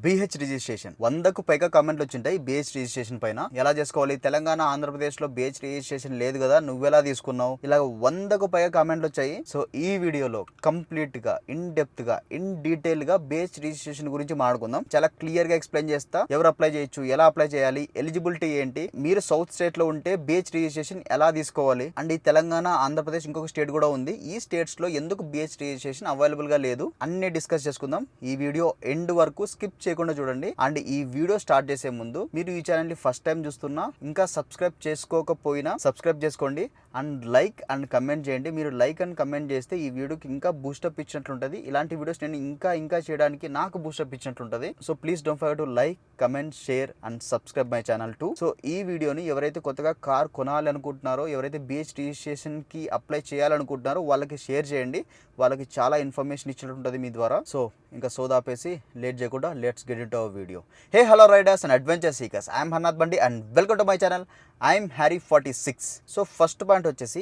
BH registration 100కు పైగా కామెంట్లు వచ్చింటాయి BH registration పైన. ఎలా చేసుకోవాలి, తెలంగాణ ఆంధ్రప్రదేశ్ లో బీహెచ్ రిజిస్ట్రేషన్ లేదు కదా, నువ్వెలా తీసుకున్నావు, ఇలా 100కు పైగా కామెంట్లు వచ్చాయి. సో ఈ వీడియోలో కంప్లీట్ గా ఇన్ డెప్త్ గా ఇన్ డీటెయిల్ గా బీహెచ్ రిజిస్ట్రేషన్ గురించి మాట్లాడుకుందాం. చాలా క్లియర్ గా ఎక్స్ప్లెయిన్ చేస్తా. ఎవరు అప్లై చేయొచ్చు, ఎలా అప్లై చేయాలి, ఎలిజిబిలిటీ ఏంటి, మీరు సౌత్ స్టేట్ లో ఉంటే బీహెచ్ రిజిస్ట్రేషన్ ఎలా తీసుకోవాలి, అండ్ ఈ తెలంగాణ ఆంధ్రప్రదేశ్ ఇంకొక స్టేట్ కూడా ఉంది, ఈ స్టేట్స్ లో ఎందుకు బీహెచ్ రిజిస్ట్రేషన్ అవైలబుల్ గా లేదు, అన్ని డిస్కస్ చేసుకుందాం. ఈ వీడియో ఎండ్ వరకు స్కిప్ చేయకుండా చూడండి. అండ్ ఈ వీడియో స్టార్ట్ చేసే ముందు మీరు ఈ ఛానల్ ని ఫస్ట్ టైం చూస్తున్నా, ఇంకా సబ్స్క్రైబ్ చేసుకోకపోయినా సబ్స్క్రైబ్ చేసుకోండి అండ్ లైక్ అండ్ కమెంట్ చేయండి. మీరు లైక్ అండ్ కమెంట్ చేస్తే ఈ వీడియోకి ఇంకా బూస్టప్ ఇచ్చినట్లుంటది. ఇలాంటి వీడియోస్ నేను ఇంకా చేయడానికి నాకు బూస్టప్ ఇచ్చినట్లుంటది. So please don't forget to like, comment, share and subscribe my channel too. So ఈ వీడియోని ఎవరైతే కొత్తగా కార్ కొనాలి అనుకుంటున్నారో, ఎవరైతే బీహెచ్ రిజిస్ట్రేషన్ కి అప్లై చేయాలనుకుంటున్నారో వాళ్ళకి షేర్ చేయండి. వాళ్ళకి చాలా ఇన్ఫర్మేషన్ ఇచ్చినట్టుంటది మీ ద్వారా. సో ఇంకా సోదాపేసి లేట్ చేయకుండా let's get into our video. Hey hello riders and adventure seekers, I'm Harnath Bandi and welcome to my channel. I'm Harry 46. So first point వచ్చేసి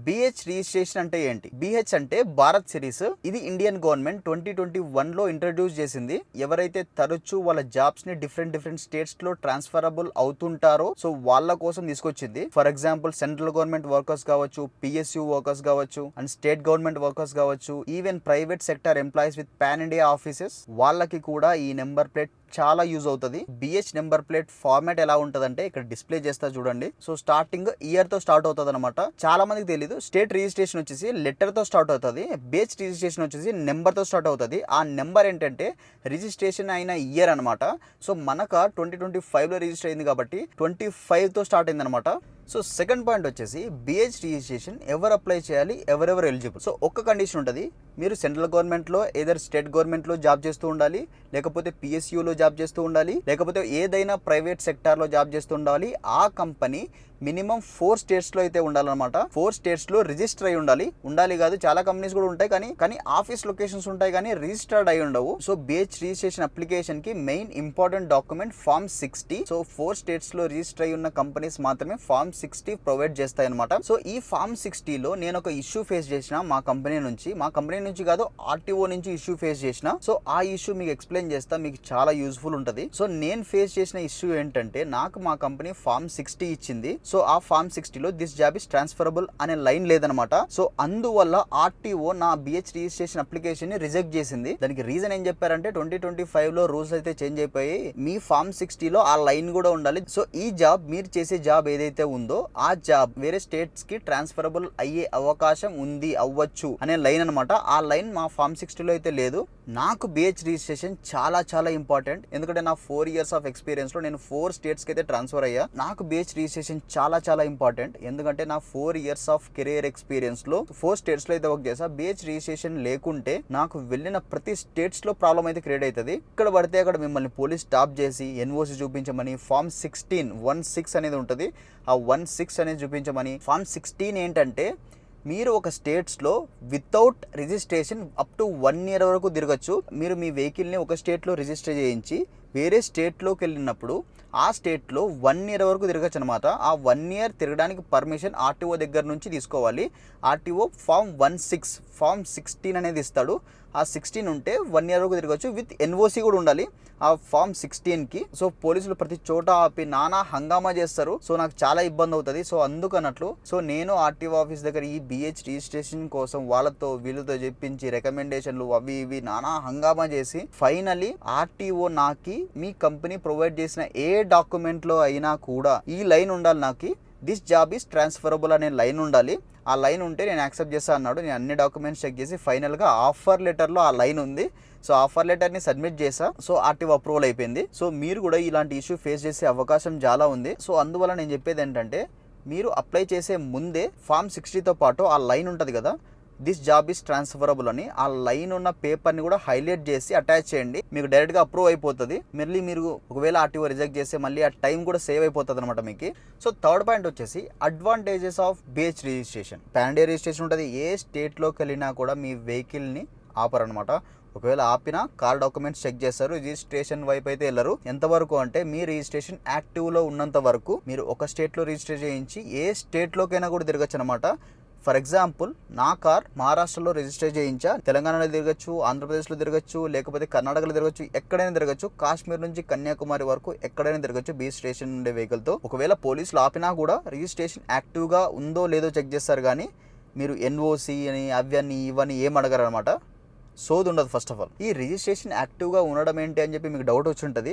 బీహెచ్ రిజిస్ట్రేషన్ అంటే ఏంటి. బీహెచ్ అంటే భారత్ సిరీస్. ఇది ఇండియన్ గవర్నమెంట్ 2021 లో ఇంట్రడ్యూస్ చేసింది. ఎవరైతే తరచూ వాళ్ళ జాబ్స్ ని డిఫరెంట్ స్టేట్స్ లో ట్రాన్స్ఫరబుల్ అవుతుంటారో సో వాళ్ళ కోసం తీసుకొచ్చింది. For example central government workers కావచ్చు, పిఎస్యూ వర్కర్స్ కావచ్చు, అండ్ స్టేట్ గవర్నమెంట్ వర్కర్స్ కావచ్చు, even private sector employees with pan India offices, వాళ్ళకి కూడా ఈ నెంబర్ ప్లేట్ చాలా యూజ్ అవుతుంది. బిహెచ్ నెంబర్ ప్లేట్ ఫార్మాట్ ఎలా ఉంటదంటే ఇక్కడ డిస్ప్లే చేస్తా చూడండి. సో స్టార్టింగ్ ఇయర్ తో స్టార్ట్ అవుతుంది అనమాట. చాలా మందికి తెలియదు, స్టేట్ రిజిస్ట్రేషన్ వచ్చేసి లెటర్ తో స్టార్ట్ అవుతుంది, బిహెచ్ రిజిస్ట్రేషన్ వచ్చేసి నెంబర్ తో స్టార్ట్ అవుతుంది. ఆ నెంబర్ ఏంటంటే రిజిస్ట్రేషన్ అయిన ఇయర్ అనమాట. సో మనకు 2025 లో రిజిస్టర్ అయింది కాబట్టి 25 తో స్టార్ట్ అయింది అనమాట. సో సెకండ్ పాయింట్ వచ్చేసి బిహెచ్ రిజిస్ట్రేషన్ ఎవరు అప్లై చేయాలి, ఎవరెవరు ఎలిజిబుల్. సో ఒక్క కండిషన్ ఉంటుంది, మీరు సెంట్రల్ గవర్నమెంట్లో ఏదర్ స్టేట్ గవర్నమెంట్లో జాబ్ చేస్తూ ఉండాలి, లేకపోతే పిఎస్యూలో జాబ్ చేస్తూ ఉండాలి, లేకపోతే ఏదైనా ప్రైవేట్ సెక్టార్లో జాబ్ చేస్తూ ఉండాలి. ఆ కంపెనీ మినిమం 4 స్టేట్స్లో అయితే ఉండాలన్నమాట. 4 స్టేట్స్లో రిజిస్టర్ అయి ఉండాలి కాదు, చాలా కంపెనీస్ కూడా ఉంటాయి కానీ ఆఫీస్ లొకేషన్స్ ఉంటాయి కానీ రిజిస్టర్డ్ అయి ఉండవు. సో బిహెచ్ రిజిస్ట్రేషన్ అప్లికేషన్ కి main important document form 60. So 4 స్టేట్స్లో రిజిస్టర్ అయి ఉన్న కంపెనీస్ మాత్రమే ఫార్మ్ 60 ప్రొవైడ్ చేస్తాయి అనమాట. సో ఈ ఫార్మ్ 60లో నేను ఒక ఇష్యూ ఫేస్ చేసిన మా కంపెనీ నుంచి కాదు, ఆర్టీఓ నుంచి ఇష్యూ ఫేస్ చేసిన. సో ఆ ఇష్యూ మీకు ఎక్స్ప్లెయిన్ చేస్తా, మీకు చాలా యూస్ఫుల్ ఉంటుంది. సో నేను ఫేస్ చేసిన ఇష్యూ ఏంటంటే, నాకు మా కంపెనీ ఫార్మ్ 60 ఇచ్చింది. సో ఆ ఫార్మ్ 60లో దిస్ జాబ్ ఇస్ ట్రాన్స్ఫరబుల్ అనే లైన్ లేదనమాట. సో అందువల్ల ఆర్టీఓ నా బిహెచ్ రిజిస్ట్రేషన్ అప్లికేషన్ ని రిజెక్ట్ చేసింది. దానికి రీజన్ ఏం చెప్పారంటే 2025 లో రూల్స్ అయితే చేంజ్ అయిపోయి మీ ఫార్మ్ 60లో ఆ లైన్ కూడా ఉండాలి. సో ఈ జాబ్, మీరు చేసే జాబ్ ఏదైతే ఉందో ఆ జాబ్ వేరే స్టేట్స్ కి ట్రాన్స్ఫరబుల్ అయ్యే అవకాశం ఉంది, అవ్వచ్చు అనే లైన్ అనమాట. ఆ లైన్ మా ఫార్మ్ 60లో అయితే లేదు. నాకు బిహెచ్ రిజిస్ట్రేషన్ చాలా ఇంపార్టెంట్, ఎందుకంటే నా 4 ఇయర్స్ ఆఫ్ ఎక్స్పీరియన్స్ లో నేను 4 స్టేట్స్ కి అయితే ట్రాన్స్ఫర్ అయ్యా. నాకు బిహెచ్ రిజిస్ట్రేషన్ చాలా ఇంపార్టెంట్, ఎందుకంటే నా 4 ఇయర్స్ ఆఫ్ కెరియర్ ఎక్స్పీరియన్స్ లో 4 స్టేట్స్ లో అయితే వర్క్ చేసా. బిహెచ్ రిజిస్ట్రేషన్ లేకుంటే నాకు వెళ్ళిన ప్రతి స్టేట్స్ లో ప్రాబ్లం అయితే క్రియేట్ అవుతుంది. ఇక్కడ పడితే అక్కడ మిమ్మల్ని పోలీస్ స్టాప్ చేసి ఎన్ఓసి చూపించమని, ఫార్మ్ 16 అనేది ఉంటుంది, ఆ 16 అనేది చూపించమని. ఫార్మ్ 16 ఏంటంటే మీరు ఒక స్టేట్స్లో without registration up to 1 year వరకు తిరగచ్చు. మీరు మీ వెహికల్ని ఒక స్టేట్లో రిజిస్టర్ చేయించి వేరే స్టేట్లోకి వెళ్ళినప్పుడు ఆ స్టేట్లో 1 ఇయర్ వరకు తిరగచ్చు అనమాట. ఆ 1 ఇయర్ తిరగడానికి పర్మిషన్ ఆర్టీఓ దగ్గర నుంచి తీసుకోవాలి. ఆర్టీఓ ఫార్మ్ 16 అనేది ఇస్తాడు. ఆ 16 ఉంటే 1 ఇయర్ వరకు తిరగచ్చు, విత్ ఎన్ఓసి కూడా ఉండాలి ఆ ఫార్మ్ 16కి. సో పోలీసులు ప్రతి చోట ఆపి నానా హంగామా చేస్తారు. సో నాకు చాలా ఇబ్బంది అవుతుంది. సో అందుకన్నట్లు సో నేను ఆర్టీఓ ఆఫీస్ దగ్గర ఈ బిహెచ్ రిజిస్ట్రేషన్ కోసం వీళ్ళతో చెప్పించి రికమెండేషన్లు అవి ఇవి నానా హంగామా చేసి ఫైనలీ ఆర్టీఓ నాకి మీ కంపెనీ ప్రొవైడ్ చేసిన ఏ డాక్యుమెంట్ లో అయినా కూడా ఈ లైన్ ఉండాలి, నాకు దిస్ జాబ్ ఈస్ ట్రాన్స్ఫరబుల్ అనే లైన్ ఉండాలి. ఆ లైన్ ఉంటే నేను యాక్సెప్ట్ చేస్తా అన్నాడు. నేను అన్ని డాక్యుమెంట్స్ చెక్ చేసి ఫైనల్గా ఆఫర్ లెటర్లో ఆ లైన్ ఉంది. సో ఆఫర్ లెటర్ని సబ్మిట్ చేసా. సో ఆర్టీఓ అప్రూవల్ అయిపోయింది. సో మీరు కూడా ఇలాంటి ఇష్యూ ఫేస్ చేసే అవకాశం చాలా ఉంది. సో అందువల్ల నేను చెప్పేది ఏంటంటే, మీరు అప్లై చేసే ముందే ఫార్మ్ 60తో పాటు ఆ లైన్ ఉంటుంది కదా, దిస్ జాబ్ ఈస్ ట్రాన్స్ఫరబుల్ అని, ఆ లైన్ ఉన్న పేపర్ని కూడా హైలైట్ చేసి అటాచ్ చేయండి. మీకు డైరెక్ట్గా అప్రూవ్ అయిపోతుంది. మళ్ళీ మీరు ఒకవేళ ఆర్టీఓ రిజెక్ట్ చేస్తే మళ్ళీ ఆ టైం కూడా సేవ్ అయిపోతుంది అనమాట మీకు. సో థర్డ్ పాయింట్ వచ్చేసి advantages of BH registration. Pan India registration ఉంటుంది. ఏ స్టేట్లోకి వెళ్ళినా కూడా మీ వెహికల్ని ఆపరనమాట. ఒకవేళ ఆపినా కార్ డాక్యుమెంట్స్ చెక్ చేస్తారు, రిజిస్ట్రేషన్ వైపు అయితే వెళ్ళరు. ఎంతవరకు అంటే మీ రిజిస్ట్రేషన్ యాక్టివ్లో ఉన్నంత వరకు మీరు ఒక స్టేట్లో రిజిస్టర్ చేయించి ఏ స్టేట్లోకైనా కూడా తిరగచ్చు అనమాట. ఫర్ ఎగ్జాంపుల్ నా కార్ మహారాష్ట్రలో రిజిస్టర్ చేయించా, తెలంగాణలో తిరగచ్చు, ఆంధ్రప్రదేశ్లో తిరగచ్చు, లేకపోతే కర్ణాటకలో తిరగచ్చు, ఎక్కడైనా తిరగచ్చు, కాశ్మీర్ నుంచి కన్యాకుమారి వరకు ఎక్కడైనా తిరగచ్చు బీ స్టేషన్ ఉండే వెహికల్తో. ఒకవేళ పోలీసులు ఆపినా కూడా రిజిస్ట్రేషన్ యాక్టివ్గా ఉందో లేదో చెక్ చేస్తారు, కానీ మీరు ఎన్ఓసి అని అవన్నీ ఇవన్నీ ఏం అడగరు అనమాట. సోది ఉండదు. ఫస్ట్ ఆఫ్ ఆల్ ఈ రిజిస్ట్రేషన్ యాక్టివ్గా ఉండడం ఏంటి అని చెప్పి మీకు డౌట్ వచ్చి ఉంటుంది.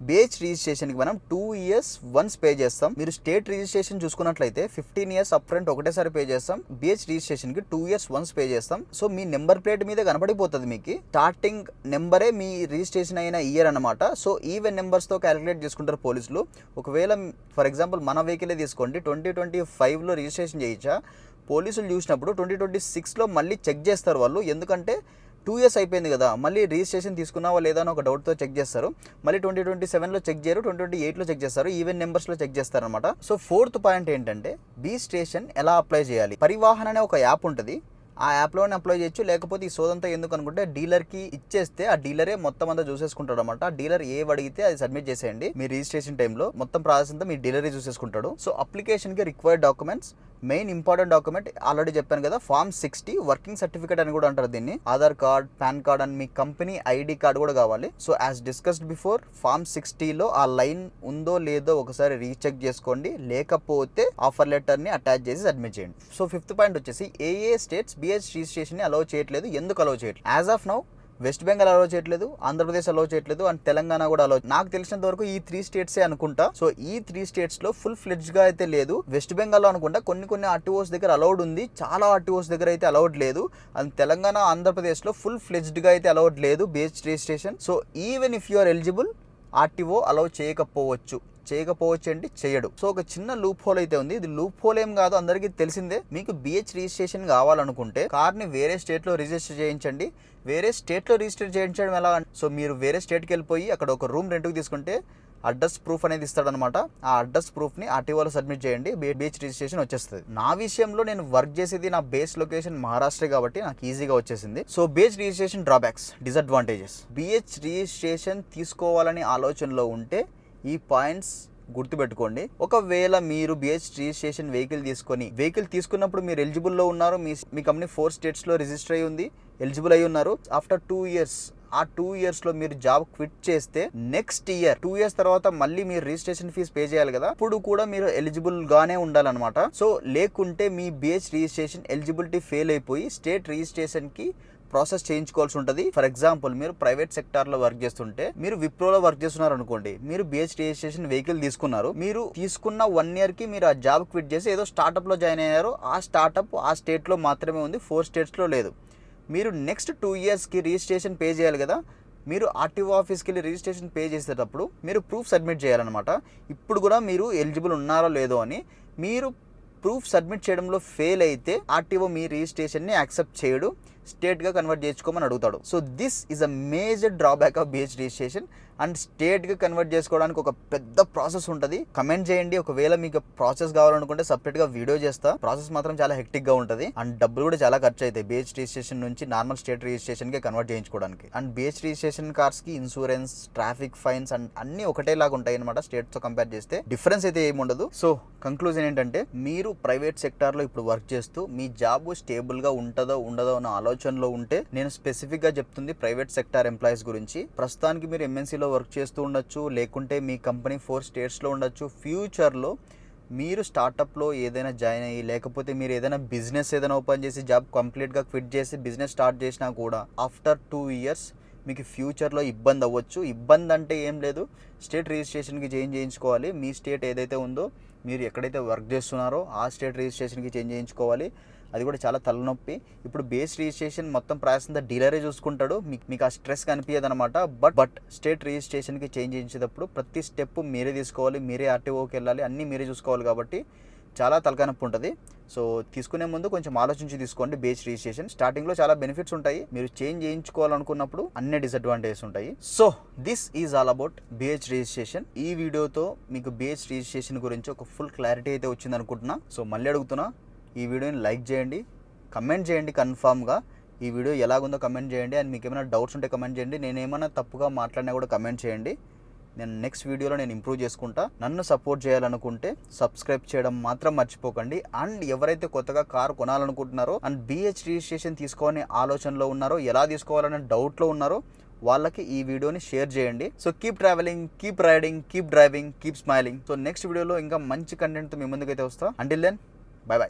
బీహెచ్ రిజిస్ట్రేషన్కి మనం 2 years వన్స్ పే చేస్తాం. మీరు స్టేట్ రిజిస్ట్రేషన్ చూసుకున్నట్లయితే 15 years అప్ ఫ్రంట్ ఒకటేసారి పే చేస్తాం. బీహెచ్ రిజిస్ట్రేషన్కి 2 years వన్స్ పే చేస్తాం. సో మీ నెంబర్ ప్లేట్ మీద కనపడిపోతుంది. మీకు స్టార్టింగ్ నెంబరే మీ రిజిస్ట్రేషన్ అయిన ఇయర్ అనమాట. సో ఈవెన్ నెంబర్స్తో క్యాలిక్యులేట్ చేసుకుంటారు పోలీసులు. ఒకవేళ ఫర్ ఎగ్జాంపుల్ మన వెహికలే తీసుకోండి, 2025లో రిజిస్ట్రేషన్ చేయించా, పోలీసులు చూసినప్పుడు 2026లో మళ్ళీ చెక్ చేస్తారు వాళ్ళు. ఎందుకంటే 2 years అయిపోయింది కదా, మళ్ళీ రిజిస్ట్రేషన్ తీసుకున్నావా లేదా అని ఒక డౌట్తో చెక్ చేస్తారు. మళ్ళీ 2027లో చెక్ చేయరు, 2028లో చెక్ చేస్తారు, ఈవెన్ నెంబర్స్లో చెక్ చేస్తారనమాట. సో 4th పాయింట్ ఏంటంటే బీ స్టేషన్ ఎలా అప్లై చేయాలి. పరివాహన్ అనే ఒక యాప్ ఉంటుంది, ఆ యాప్లోనే అప్లై చేయొచ్చు. లేకపోతే ఈ సోదంతా ఎందుకు అనుకుంటే డీలర్కి ఇచ్చేస్తే ఆ డీలరే మొత్తం అంతా చూసేసుకుంటాడు అనమాట. డీలర్ ఏవి అడిగితే అది సబ్మిట్ చేసేయండి. మీ రిజిస్ట్రేషన్ టైంలో మొత్తం ప్రాసెస్ అంతా మీ డీలరే చూసేసుకుంటాడు. సో అప్లికేషన్కి required documents, main important document already చెప్పాను కదా, Form 60 వర్కింగ్ సర్టిఫికేట్ అని కూడా అంటారు దీన్ని. Aadhaar card, pan card and me company ID card కూడా కావాలి. So as discussed before, Form 60లో ఆ లైన్ ఉందో లేదో ఒకసారి రీచెక్ చేసుకోండి. లేకపోతే ఆఫర్ లెటర్ ని అటాచ్ చేసి సబ్మిట్ చేయండి. సో 5th పాయింట్ వచ్చేసి ఏ స్టేట్స్ బీహెచ్ రిజిస్ట్రేషన్ ని అలౌ చేయట్లేదు, ఎందుకు అలౌ చేయట్లేదు. As of now west Bengal allow చేయట్లేదు, ఆంధ్రప్రదేశ్ అలౌ చేయట్లేదు, అండ్ తెలంగాణ కూడా అలౌ. నాకు తెలిసినంత వరకు ఈ 3 స్టేట్సే అనుకుంటా. సో ఈ 3 స్టేట్స్లో ఫుల్ ఫ్లెడ్జ్ గా అయితే లేదు. వెస్ట్ బెంగాల్లో అనుకుంటా కొన్ని ఆర్టీఓస్ దగ్గర అలౌడ్ ఉంది, చాలా ఆర్టీఓస్ దగ్గర అయితే అలౌడ్ లేదు. అండ్ తెలంగాణ, ఆంధ్రప్రదేశ్లో ఫుల్ ఫ్లెడ్జ్డ్ గా అయితే అలౌడ్ లేదు BH registration. So even if you are eligible, RTO allow చేయకపోవచ్చు అంటే చేయడు. సో ఒక చిన్న లూప్ హోల్ అయితే ఉంది. ఇది లూప్ హోల్ ఏం కాదు, అందరికీ తెలిసిందే. మీకు బీహెచ్ రిజిస్ట్రేషన్ కావాలనుకుంటే కార్ని వేరే స్టేట్లో రిజిస్టర్ చేయించండి. వేరే స్టేట్లో రిజిస్టర్ చేయించడం ఎలా? సో మీరు వేరే స్టేట్కి వెళ్ళిపోయి అక్కడ ఒక రూమ్ రెంట్కి తీసుకుంటే అడ్రస్ ప్రూఫ్ అనేది ఇస్తాడనమాట. ఆ అడ్రస్ ప్రూఫ్ని ఆర్టీఓలో సబ్మిట్ చేయండి, బీహెచ్ రిజిస్ట్రేషన్ వచ్చేస్తుంది. నా విషయంలో నేను వర్క్ చేసేది నా బేస్ లొకేషన్ మహారాష్ట్ర కాబట్టి నాకు ఈజీగా వచ్చేసింది. So BH registration drawbacks, disadvantages. BH registration తీసుకోవాలని ఆలోచనలో ఉంటే ఈ పాయింట్స్ గుర్తుపెట్టుకోండి. ఒకవేళ మీరు బీహెచ్ రిజిస్ట్రేషన్ వెహికల్ తీసుకున్నప్పుడు మీరు ఎలిజిబుల్లో ఉన్నారు, మీ కంపెనీ 4 స్టేట్స్లో రిజిస్టర్ అయి ఉంది, ఎలిజిబుల్ అయి ఉన్నారు. ఆఫ్టర్ 2 years, ఆ 2 yearsలో మీరు జాబ్ క్విట్ చేస్తే నెక్స్ట్ ఇయర్ 2 years తర్వాత మళ్ళీ మీరు రిజిస్ట్రేషన్ ఫీజు పే చేయాలి కదా, ఇప్పుడు కూడా మీరు ఎలిజిబుల్ గానే ఉండాలన్నమాట. సో లేకుంటే మీ బీహెచ్ రిజిస్ట్రేషన్ ఎలిజిబిలిటీ ఫెయిల్ అయిపోయి స్టేట్ రిజిస్ట్రేషన్ కి ప్రాసెస్ చేయించుకోవాల్సి ఉంటుంది. ఫర్ ఎగ్జాంపుల్ మీరు ప్రైవేట్ సెక్టార్లో వర్క్ చేస్తుంటే, మీరు విప్రోలో వర్క్ చేస్తున్నారు అనుకోండి, మీరు బీహెచ్ రిజిస్ట్రేషన్ వెహికల్ తీసుకున్నారు, మీరు తీసుకున్న 1 year కి మీరు ఆ జాబ్ క్విట్ చేసి ఏదో స్టార్టప్లో జాయిన్ అయ్యారు. ఆ స్టార్టప్ ఆ స్టేట్లో మాత్రమే ఉంది, 4 స్టేట్స్లో లేదు. మీరు నెక్స్ట్ 2 yearsకి రిజిస్ట్రేషన్ పే చేయాలి కదా, మీరు ఆర్టీఓ ఆఫీస్కి వెళ్ళి రిజిస్ట్రేషన్ పే చేసేటప్పుడు మీరు ప్రూఫ్ సబ్మిట్ చేయాలన్నమాట. ఇప్పుడు కూడా మీరు ఎలిజిబుల్ ఉన్నారో లేదో అని. మీరు ప్రూఫ్ సబ్మిట్ చేయడంలో ఫెయిల్ అయితే ఆర్టీఓ మీ రిజిస్ట్రేషన్ని యాక్సెప్ట్ చేయడు, స్టేట్గా కన్వర్ట్ చేసుకోమని అడుగుతాడు. So this is a major drawback of BH registration. And స్టేట్గా కన్వర్ట్ చేసుకోవడానికి ఒక పెద్ద ప్రాసెస్ ఉంటుంది. కమెంట్ చేయండి, ఒకవేళ మీకు ప్రాసెస్ కావాలనుకుంటే సపరేట్గా వీడియో చేస్తా. ప్రాసెస్ మాత్రం చాలా హెక్టిక్గా ఉంటుంది అండ్ డబ్బులు కూడా చాలా ఖర్చు అవుతాయి బీహెచ్ రిజిస్ట్రేషన్ నుంచి నార్మల్ స్టేట్ రిజిస్ట్రేషన్కి కన్వర్ట్ చేయించుకోవడానికి. అండ్ బీహెచ్ రిజిస్ట్రేషన్ కార్స్కి ఇన్సూరెన్స్, ట్రాఫిక్ ఫైన్స్ అండ్ అన్ని ఒకటేలాగా ఉంటాయి అనమాట. స్టేట్తో కంపేర్ చేస్తే డిఫరెన్స్ అయితే ఏమి ఉండదు. సో కంక్లూజన్ ఏంటంటే, మీరు ప్రైవేట్ సెక్టార్లో ఇప్పుడు వర్క్ చేస్తూ మీ జాబ్ స్టేబుల్గా ఉంటుందో ఉండదో అన్న ఆలోచనలో ఉంటే, నేను స్పెసిఫిక్గా చెప్తుంది ప్రైవేట్ సెక్టార్ ఎంప్లాయీస్ గురించి. ప్రస్తుతానికి మీరు ఎంఎన్సీలో వర్క్ చేస్తూ ఉండొచ్చు, లేకుంటే మీ కంపెనీ 4 స్టేట్స్లో ఉండొచ్చు. ఫ్యూచర్లో మీరు స్టార్టప్లో ఏదైనా జాయిన్ అయ్యి, లేకపోతే మీరు ఏదైనా బిజినెస్ ఓపెన్ చేసి జాబ్ కంప్లీట్గా క్విట్ చేసి బిజినెస్ స్టార్ట్ చేసినా కూడా ఆఫ్టర్ 2 years మీకు ఫ్యూచర్లో ఇబ్బంది అవ్వచ్చు. ఇబ్బంది అంటే ఏం లేదు, స్టేట్ రిజిస్ట్రేషన్కి చేంజ్ చేయించుకోవాలి. మీ స్టేట్ ఏదైతే ఉందో, మీరు ఎక్కడైతే వర్క్ చేస్తున్నారో ఆ స్టేట్ రిజిస్ట్రేషన్కి చేంజ్ చేయించుకోవాలి. అది కూడా చాలా తలనొప్పి. ఇప్పుడు బేస్ రిజిస్ట్రేషన్ మొత్తం ప్రాసెస్ అంతా డీలరే చూసుకుంటాడు, మీకు ఆ స్ట్రెస్ కనిపించదు అనమాట. బట్ స్టేట్ రిజిస్ట్రేషన్కి చేంజ్ చేయించేటప్పుడు ప్రతి స్టెప్ మీరే తీసుకోవాలి, మీరే ఆర్టీఓకి వెళ్ళాలి, అన్నీ మీరే చూసుకోవాలి. కాబట్టి చాలా తలకానొప్పి ఉంటుంది. సో తీసుకునే ముందు కొంచెం ఆలోచించి తీసుకోండి. బేస్ రిజిస్ట్రేషన్ స్టార్టింగ్లో చాలా బెనిఫిట్స్ ఉంటాయి, మీరు చేంజ్ చేయించుకోవాలనుకున్నప్పుడు అన్ని డిసడ్వాంటేజెస్ ఉంటాయి. So this is all about BH registration. ఈ వీడియోతో మీకు బీహెచ్ రిజిస్ట్రేషన్ గురించి ఒక ఫుల్ క్లారిటీ అయితే వచ్చింది అనుకుంటున్నా. సో మళ్ళీ అడుగుతున్నా, ఈ వీడియోని లైక్ చేయండి, కమెంట్ చేయండి, కన్ఫామ్గా ఈ వీడియో ఎలాగుందో కమెంట్ చేయండి. అండ్ మీకు ఏమైనా డౌట్స్ ఉంటే కమెంట్ చేయండి, నేను ఏమైనా తప్పుగా మాట్లాడినా కూడా కమెంట్ చేయండి. నేను నెక్స్ట్ వీడియోలో నేను ఇంప్రూవ్ చేసుకుంటా. నన్ను సపోర్ట్ చేయాలనుకుంటే సబ్స్క్రైబ్ చేయడం మాత్రం మర్చిపోకండి. అండ్ ఎవరైతే కొత్తగా కార్ కొనాలనుకుంటున్నారో అండ్ BH రిజిస్ట్రేషన్ తీసుకోవాలనే ఆలోచనలో ఉన్నారో, ఎలా తీసుకోవాలనే డౌట్లో ఉన్నారో వాళ్ళకి ఈ వీడియోని షేర్ చేయండి. So keep travelling, keep riding, keep driving, keep smiling. So next వీడియోలో ఇంకా మంచి కంటెంట్తో మీ ముందుకైతే వస్తా. Until then